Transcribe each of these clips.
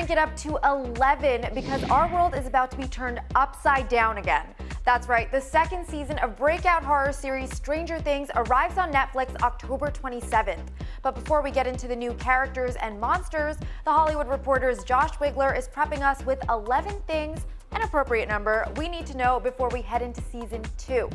crank it up to 11 because our world is about to be turned upside down again. That's right, the second season of breakout horror series Stranger Things arrives on Netflix October 27th. But before we get into the new characters and monsters, The Hollywood Reporter's Josh Wigler is prepping us with 11 things, an appropriate number, we need to know before we head into season 2.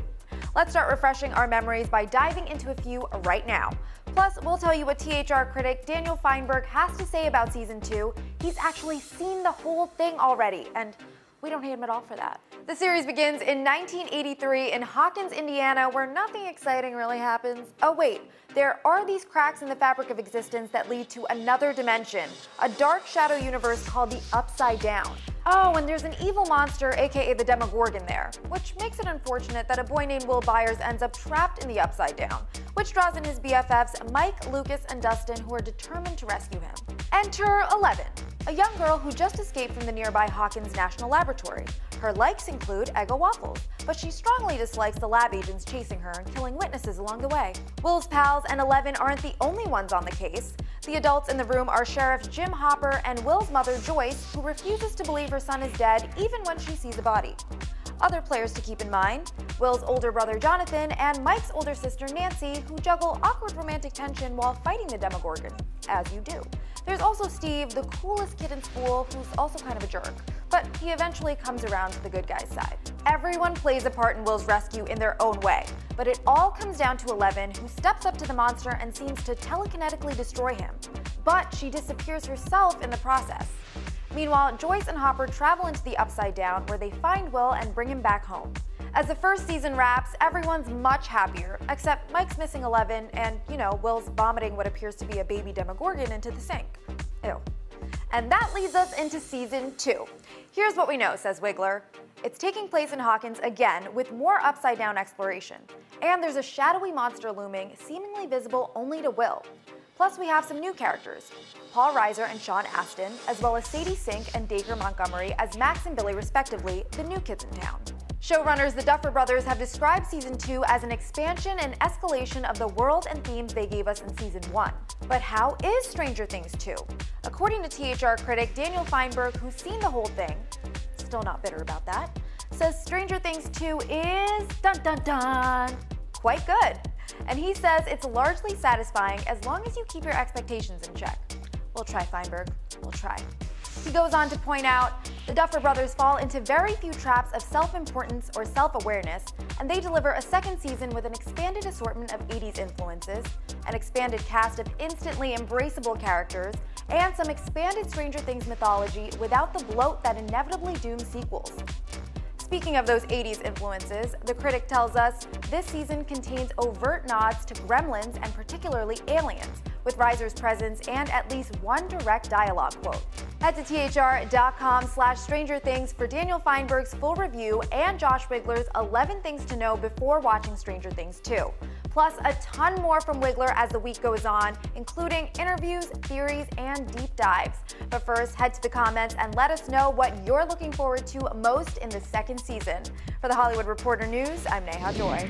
Let's start refreshing our memories by diving into a few right now. Plus, we'll tell you what THR critic Daniel Feinberg has to say about season 2. He's actually seen the whole thing already, and we don't hate him at all for that. The series begins in 1983 in Hawkins, Indiana, where nothing exciting really happens. Oh wait, there are these cracks in the fabric of existence that lead to another dimension, a dark shadow universe called the Upside Down. Oh, and there's an evil monster, aka the Demogorgon there, which makes it unfortunate that a boy named Will Byers ends up trapped in the Upside Down, which draws in his BFFs Mike, Lucas, and Dustin, who are determined to rescue him. Enter 11, a young girl who just escaped from the nearby Hawkins National Laboratory. Her likes include Eggo waffles, but she strongly dislikes the lab agents chasing her and killing witnesses along the way. Will's pals and 11 aren't the only ones on the case. The adults in the room are Sheriff Jim Hopper and Will's mother Joyce, who refuses to believe her son is dead even when she sees a body. Other players to keep in mind, Will's older brother Jonathan and Mike's older sister Nancy, who juggle awkward romantic tension while fighting the Demogorgon, as you do. There's also Steve, the coolest kid in school, who's also kind of a jerk, but he eventually comes around to the good guy's side. Everyone plays a part in Will's rescue in their own way, but it all comes down to 11, who steps up to the monster and seems to telekinetically destroy him. But she disappears herself in the process. Meanwhile, Joyce and Hopper travel into the Upside Down, where they find Will and bring him back home. As the first season wraps, everyone's much happier, except Mike's missing 11 and, Will's vomiting what appears to be a baby Demogorgon into the sink. Ew. And that leads us into season 2. Here's what we know, says Wigler. It's taking place in Hawkins again, with more Upside Down exploration. And there's a shadowy monster looming, seemingly visible only to Will. Plus, we have some new characters, Paul Reiser and Sean Astin, as well as Sadie Sink and Dacre Montgomery as Max and Billy respectively, the new kids in town. Showrunners the Duffer Brothers have described season 2 as an expansion and escalation of the world and themes they gave us in season 1. But how is Stranger Things 2? According to THR critic Daniel Feinberg, who's seen the whole thing, still not bitter about that, says Stranger Things 2 is dun-dun-dun, quite good. And he says it's largely satisfying as long as you keep your expectations in check. We'll try, Feinberg. We'll try. He goes on to point out, the Duffer Brothers fall into very few traps of self-importance or self-awareness, and they deliver a second season with an expanded assortment of 80s influences, an expanded cast of instantly embraceable characters, and some expanded Stranger Things mythology without the bloat that inevitably dooms sequels. Speaking of those 80s influences, the critic tells us this season contains overt nods to Gremlins and particularly Aliens, with Reiser's presence and at least one direct dialogue quote. Head to thr.com/Stranger Things for Daniel Feinberg's full review and Josh Wigler's 11 things to know before watching Stranger Things 2. Plus a ton more from Wigler as the week goes on, including interviews, theories, and deep dives. But first, head to the comments and let us know what you're looking forward to most in the second season. For The Hollywood Reporter News, I'm Neha Joy.